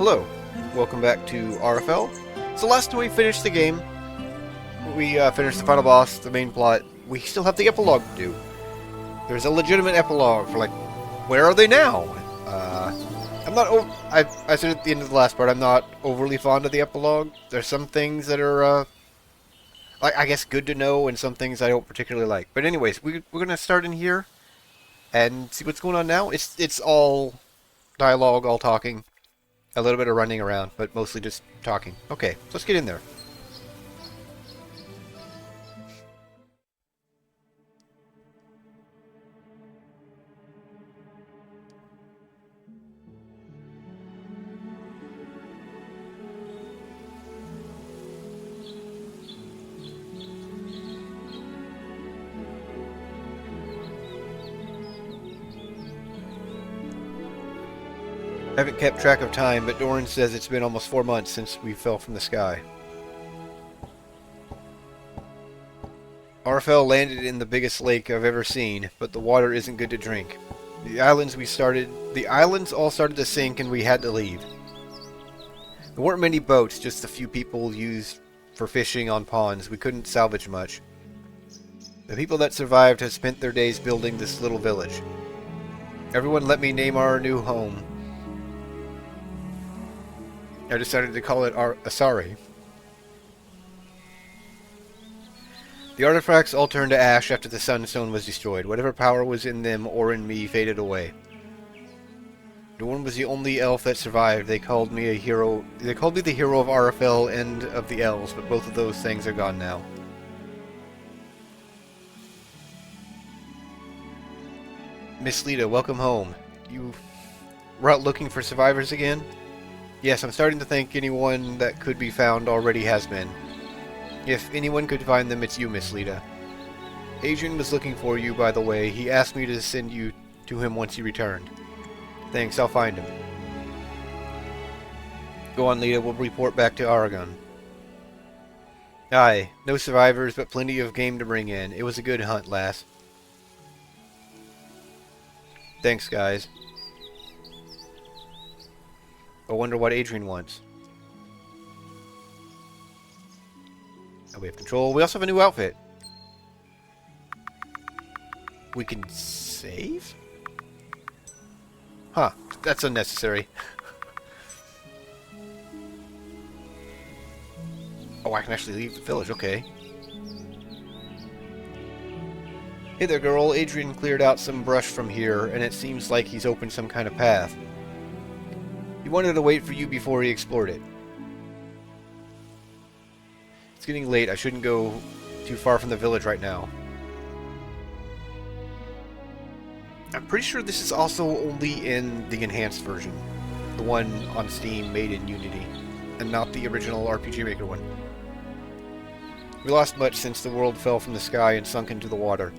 Hello, welcome back to Ara Fell. So last time we finished the game, we finished the final boss, the main plot. We still have the epilogue to do. There's a legitimate epilogue for, like, where are they now? I'm not, I said at the end of the last part, I'm not overly fond of the epilogue. There's some things that are, like, I guess good to know, and some things I don't particularly like. But anyways, we're gonna start in here, and see what's going on now. It's all dialogue, all talking. A little bit of running around, but mostly just talking. Okay, let's get in there. I haven't kept track of time, but Doran says it's been almost 4 months since we fell from the sky. Ara Fell landed in the biggest lake I've ever seen, but the water isn't good to drink. The islands all started to sink and we had to leave. There weren't many boats, just a few people used for fishing on ponds. We couldn't salvage much. The people that survived have spent their days building this little village. Everyone let me name our new home. I decided to call it Asari. The artifacts all turned to ash after the Sunstone was destroyed. Whatever power was in them or in me faded away. Dorn was the only elf that survived. They called me a hero. They called me the hero of Ara Fell and of the elves, but both of those things are gone now. Miss Lita, welcome home. You were out looking for survivors again? Yes, I'm starting to think anyone that could be found already has been. If anyone could find them, it's you, Miss Lita. Adrian was looking for you, by the way. He asked me to send you to him once he returned. Thanks, I'll find him. Go on, Lita. We'll report back to Aragon. Aye, no survivors, but plenty of game to bring in. It was a good hunt, lass. Thanks, guys. I wonder what Adrian wants. Oh, we have control. We also have a new outfit. We can save? Huh. That's unnecessary. Oh, I can actually leave the village. Okay. Hey there, girl. Adrian cleared out some brush from here, and it seems like he's opened some kind of path. He wanted to wait for you before he explored it. It's getting late. I shouldn't go too far from the village right now. I'm pretty sure this is also only in the enhanced version. The one on Steam made in Unity. And not the original RPG Maker one. We lost much since the world fell from the sky and sunk into the water.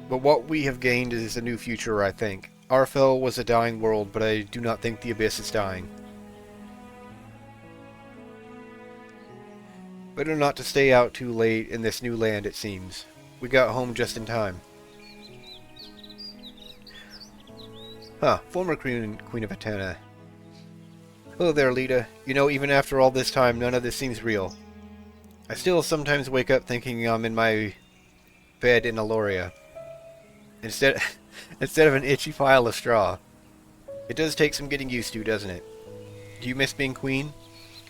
But what we have gained is a new future, I think. Ara Fell was a dying world, but I do not think the Abyss is dying. Better not to stay out too late in this new land, it seems. We got home just in time. Huh, former Queen of Atena. Hello there, Lita. You know, even after all this time, none of this seems real. I still sometimes wake up thinking I'm in my bed in Aloria. Instead of an itchy pile of straw. It does take some getting used to, doesn't it? Do you miss being queen?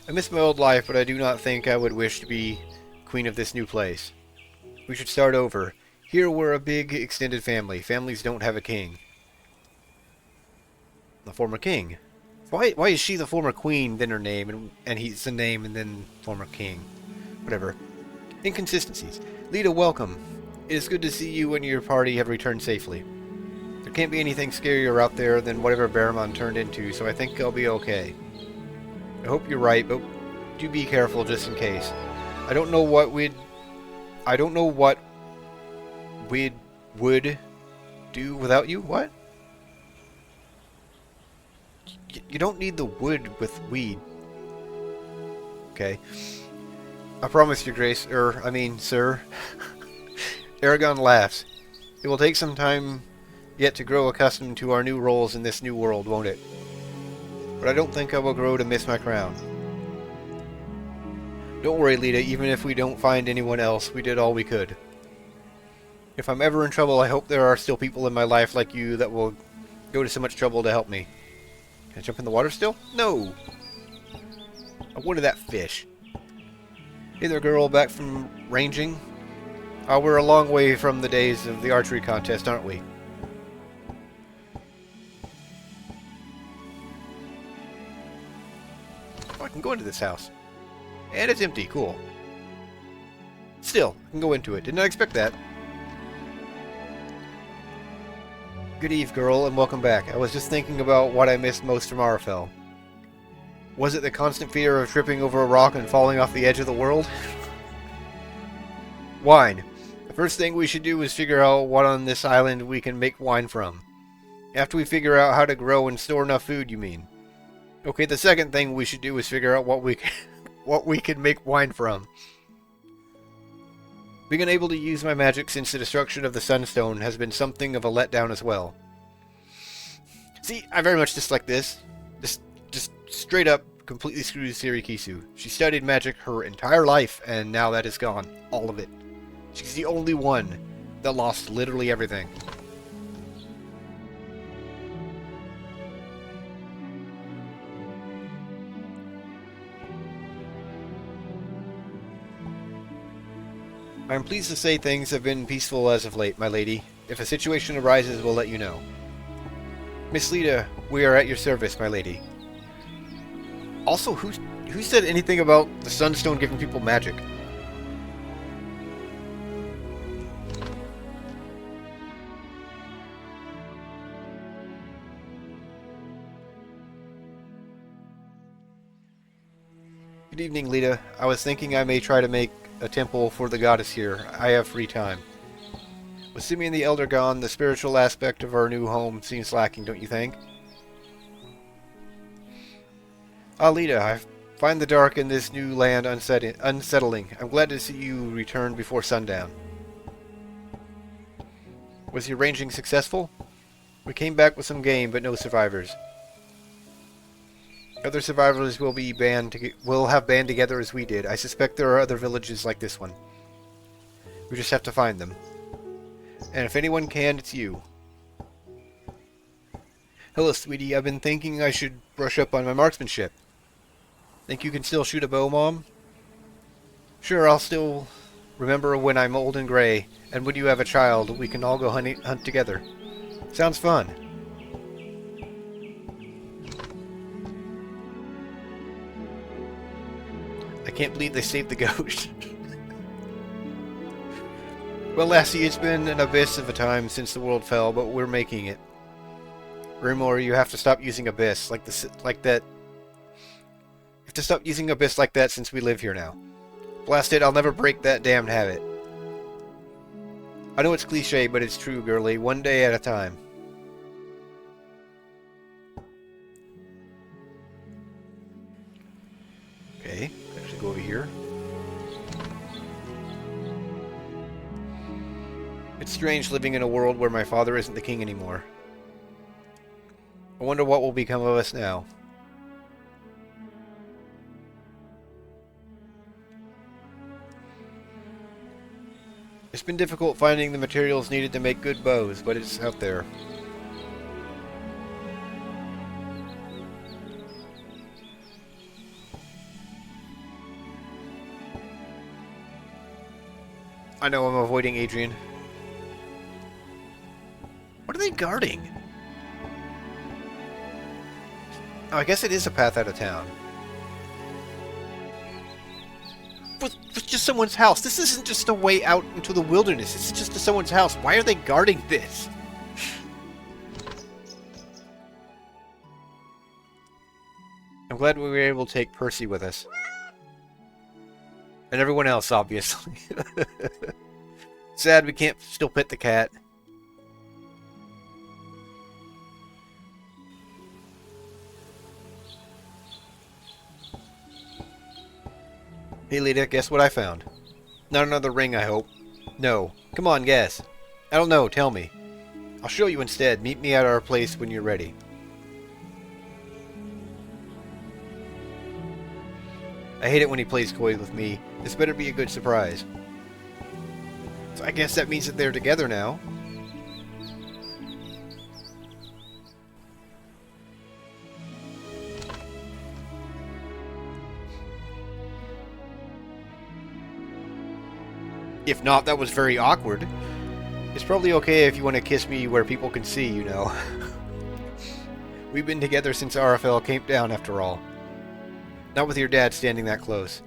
I miss my old life, but I do not think I would wish to be queen of this new place. We should start over. Here we're a big, extended family. Families don't have a king. The former king? Why is she the former queen, then her name, and he's the name, and then former king? Whatever. Inconsistencies. Lita, welcome. It is good to see you and your party have returned safely. There can't be anything scarier out there than whatever Baramon turned into, so I think I'll be okay. I hope you're right, but do be careful just in case. I don't know what we'd would do without you. What? You don't need the wood with weed. Okay. I promise, Your Grace, sir. Aragon laughs. It will take some time yet to grow accustomed to our new roles in this new world, won't it? but I don't think I will grow to miss my crown. Don't worry, Lita, even if we don't find anyone else, we did all we could. If I'm ever in trouble, I hope there are still people in my life like you that will go to so much trouble to help me. Can I jump in the water still? No! I wanted that fish. Hey there, girl, back from ranging? We're a long way from the days of the archery contest, aren't we? Oh, I can go into this house. And it's empty, cool. Still, I can go into it. Did not expect that. Good eve, girl, and welcome back. I was just thinking about what I missed most from Ara Fell. Was it the constant fear of tripping over a rock and falling off the edge of the world? Wine. The first thing we should do is figure out what on this island we can make wine from. After we figure out how to grow and store enough food, you mean? Okay, the second thing we should do is figure out what we can make wine from. Being unable to use my magic since the destruction of the Sunstone has been something of a letdown as well. See, I very much dislike this. Just straight up completely screws Sirikisu. She studied magic her entire life, and now that is gone. All of it. She's the only one that lost literally everything. I am pleased to say things have been peaceful as of late, my lady. If a situation arises, we'll let you know. Miss Lita, we are at your service, my lady. Also, who said anything about the Sunstone giving people magic? Good evening, Lita. I was thinking I may try to make a temple for the goddess here. I have free time. With Simeon the Elder gone, the spiritual aspect of our new home seems lacking, don't you think? Lita, I find the dark in this new land unsettling. I'm glad to see you return before sundown. Was your ranging successful? We came back with some game, but no survivors. Other survivors will have band together as we did. I suspect there are other villages like this one. We just have to find them. And if anyone can, it's you. Hello, sweetie. I've been thinking I should brush up on my marksmanship. Think you can still shoot a bow, Mom? Sure, I'll still remember when I'm old and gray, and when you have a child, we can all go hunt together. Sounds fun. I can't believe they saved the ghost. Well, lassie, it's been an abyss of a time since the world fell, but we're making it. Rimor, you have to stop using abyss like that. You have to stop using abyss like that since we live here now. Blast it, I'll never break that damned habit. I know it's cliche, but it's true, girlie. One day at a time. Okay, actually go over here. It's strange living in a world where my father isn't the king anymore. I wonder what will become of us now. It's been difficult finding the materials needed to make good bows, but it's out there. I know I'm avoiding Adrian. What are they guarding? Oh, I guess it is a path out of town. But it's just someone's house. This isn't just a way out into the wilderness. It's just someone's house. Why are they guarding this? I'm glad we were able to take Percy with us. And everyone else, obviously. Sad we can't still pet the cat. Hey, Lita, guess what I found? Not another ring, I hope. No. Come on, guess. I don't know, tell me. I'll show you instead. Meet me at our place when you're ready. I hate it when he plays coy with me. This better be a good surprise. So I guess that means that they're together now. If not, that was very awkward. It's probably okay if you want to kiss me where people can see, you know. We've been together since Ara Fell came down, after all. Not with your dad standing that close.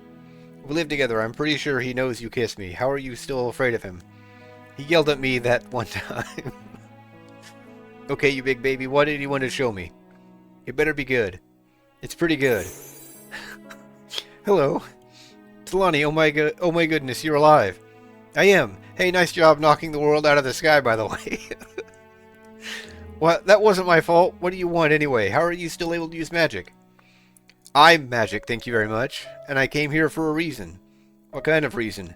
We live together. I'm pretty sure he knows you kissed me. How are you still afraid of him? He yelled at me that one time. Okay, you big baby, what did he want to show me? It better be good. It's pretty good. Hello. Talani, oh my goodness, you're alive. I am. Hey, nice job knocking the world out of the sky, by the way. Well, that wasn't my fault. What do you want anyway? How are you still able to use magic? I'm magic, thank you very much. And I came here for a reason. What kind of reason?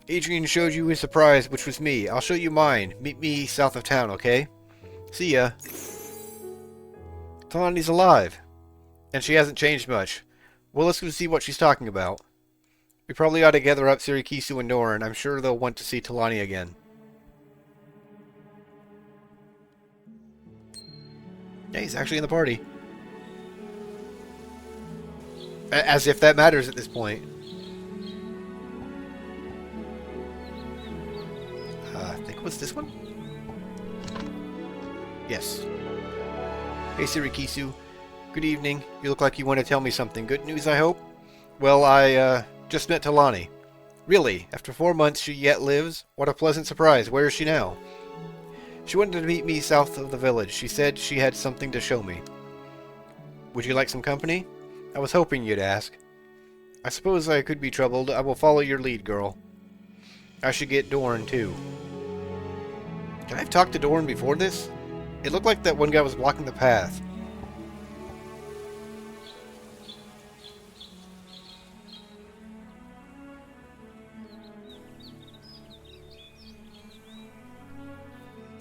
Adrian showed you his surprise, which was me. I'll show you mine. Meet me south of town, okay? See ya. Talani's alive. And she hasn't changed much. Well, let's go see what she's talking about. We probably ought to gather up Sirikisu and Norin. I'm sure they'll want to see Talani again. Yeah, he's actually in the party. As if that matters at this point. I think it was this one? Yes. Hey, Sirikisu. Good evening. You look like you want to tell me something. Good news, I hope? Well, I, just met Talani. Really? After 4 months, she yet lives? What a pleasant surprise. Where is she now? She wanted to meet me south of the village. She said she had something to show me. Would you like some company? I was hoping you'd ask. I suppose I could be troubled. I will follow your lead, girl. I should get Doran, too. Can I have talked to Doran before this? It looked like that one guy was blocking the path.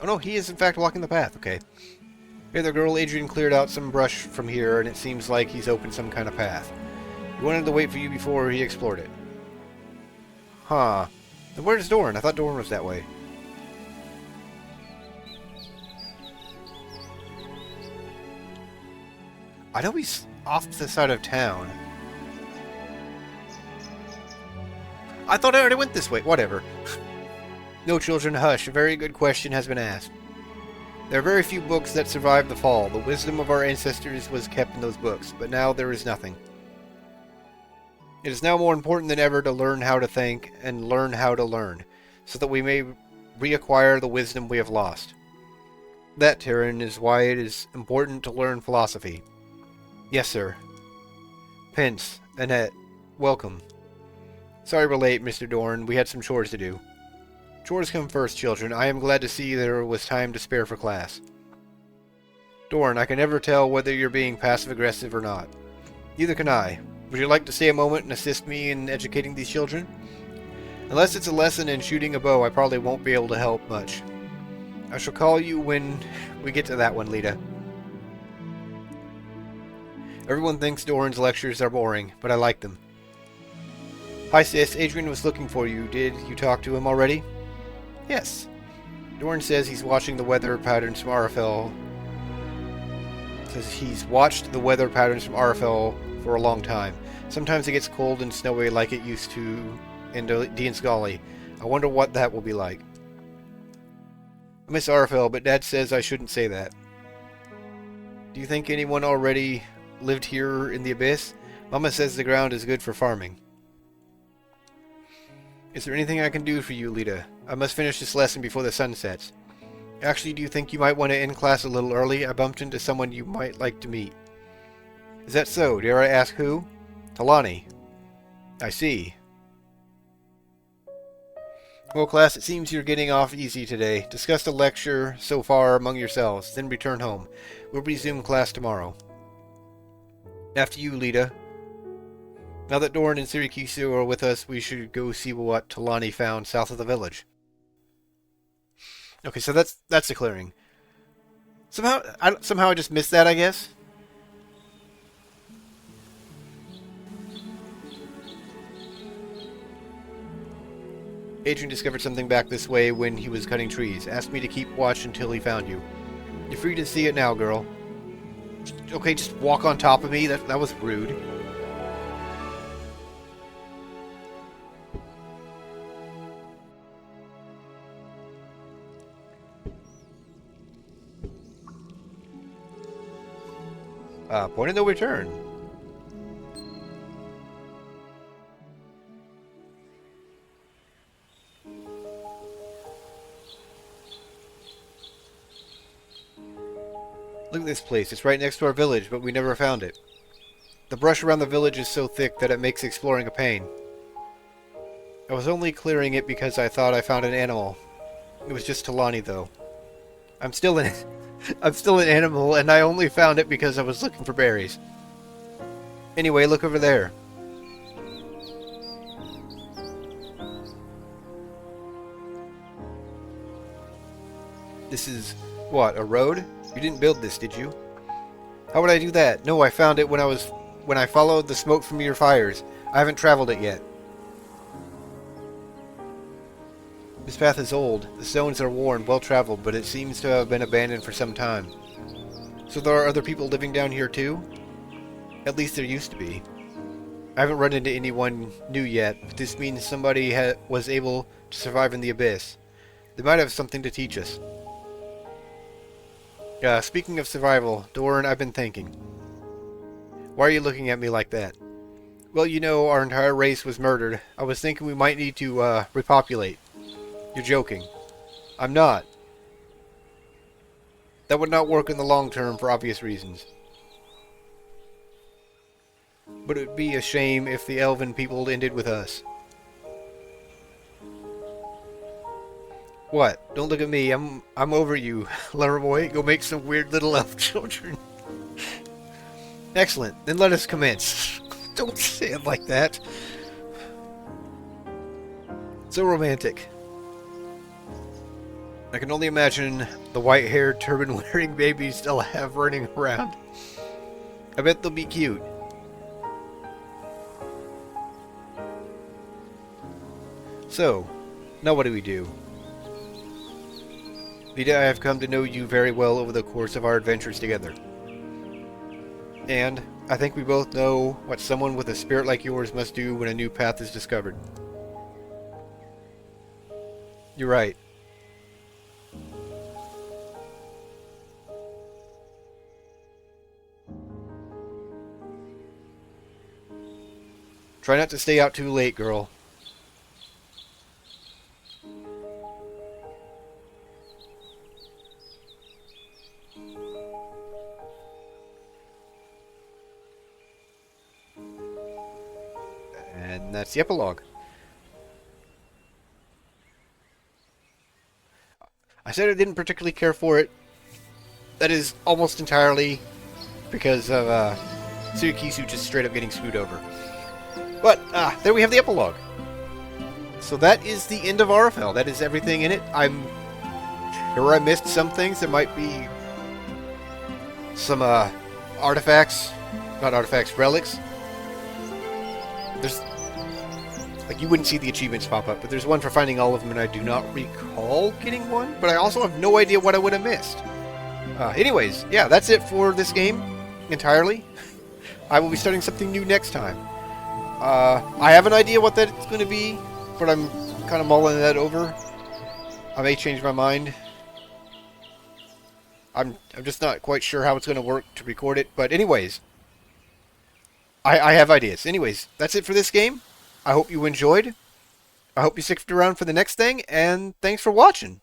Oh no, he is in fact walking the path. Okay. Hey there, girl. Adrian cleared out some brush from here, and it seems like he's opened some kind of path. He wanted to wait for you before he explored it. Huh. Then where's Doran? I thought Doran was that way. I know he's off to the side of town. I thought I already went this way. Whatever. No, children, hush. A very good question has been asked. There are very few books that survived the fall. The wisdom of our ancestors was kept in those books, but now there is nothing. It is now more important than ever to learn how to think and learn how to learn, so that we may reacquire the wisdom we have lost. That, Terran, is why it is important to learn philosophy. Yes, sir. Pence, Annette, welcome. Sorry we're late, Mr. Dorn. We had some chores to do. Chores come first, children. I am glad to see there was time to spare for class. Dorn, I can never tell whether you're being passive-aggressive or not. Neither can I. Would you like to stay a moment and assist me in educating these children? Unless it's a lesson in shooting a bow, I probably won't be able to help much. I shall call you when we get to that one, Lita. Everyone thinks Doran's lectures are boring, but I like them. Hi, sis. Adrian was looking for you. Did you talk to him already? Yes. Doran says he's watching the weather patterns from Ara Fell. Says he's watched the weather patterns from Ara Fell for a long time. Sometimes it gets cold and snowy like it used to in Diansgali. I wonder what that will be like. I miss Ara Fell, but Dad says I shouldn't say that. Do you think anyone already lived here in the Abyss? Mama says the ground is good for farming. Is there anything I can do for you, Lita? I must finish this lesson before the sun sets. Actually, do you think you might want to end class a little early? I bumped into someone you might like to meet. Is that so? Dare I ask who? Talani. I see. Well, class, it seems you're getting off easy today. Discuss the lecture so far among yourselves, then return home. We'll resume class tomorrow. After you, Lita. Now that Doran and Sirikisu are with us, we should go see what Talani found south of the village. Okay, so that's the clearing. Somehow I just missed that, I guess. Adrian discovered something back this way when he was cutting trees. Asked me to keep watch until he found you. You're free to see it now, girl. Okay, just walk on top of me? That was rude. Point of no return. Look at this place. It's right next to our village, but we never found it. The brush around the village is so thick that it makes exploring a pain. I was only clearing it because I thought I found an animal. It was just Talani, though. I'm still an animal, and I only found it because I was looking for berries. Anyway, look over there. This is, what, a road? You didn't build this, did you? How would I do that? No, I found it when I followed the smoke from your fires. I haven't traveled it yet. This path is old. The stones are worn, well traveled, but it seems to have been abandoned for some time. So there are other people living down here too? At least there used to be. I haven't run into anyone new yet, but this means somebody was able to survive in the abyss. They might have something to teach us. Speaking of survival, Doran, I've been thinking. Why are you looking at me like that? Well, you know, our entire race was murdered. I was thinking we might need to, repopulate. You're joking. I'm not. That would not work in the long term for obvious reasons. But it would be a shame if the elven people ended with us. What? Don't look at me. I'm over you, lover boy. Go make some weird little elf children. Excellent. Then let us commence. Don't say it like that. So romantic. I can only imagine the white-haired, turban-wearing babies they'll have running around. I bet they'll be cute. So, now what do we do? Vida, I have come to know you very well over the course of our adventures together. And I think we both know what someone with a spirit like yours must do when a new path is discovered. You're right. Try not to stay out too late, girl. And that's the epilogue. I said I didn't particularly care for it. That is almost entirely because of Tsukisu just straight up getting screwed over. But, there we have the epilogue. So that is the end of Ara Fell. That is everything in it. I'm sure I missed some things. There might be some artifacts, not artifacts, relics. There's, like, you wouldn't see the achievements pop up, but there's one for finding all of them, and I do not recall getting one. But I also have no idea what I would have missed. Anyways, yeah, that's it for this game entirely. I will be starting something new next time. I have an idea what that's going to be, but I'm kind of mulling that over. I may change my mind. I'm just not quite sure how it's going to work to record it, but anyways, I have ideas. Anyways, that's it for this game. I hope you enjoyed. I hope you stick around for the next thing, and thanks for watching.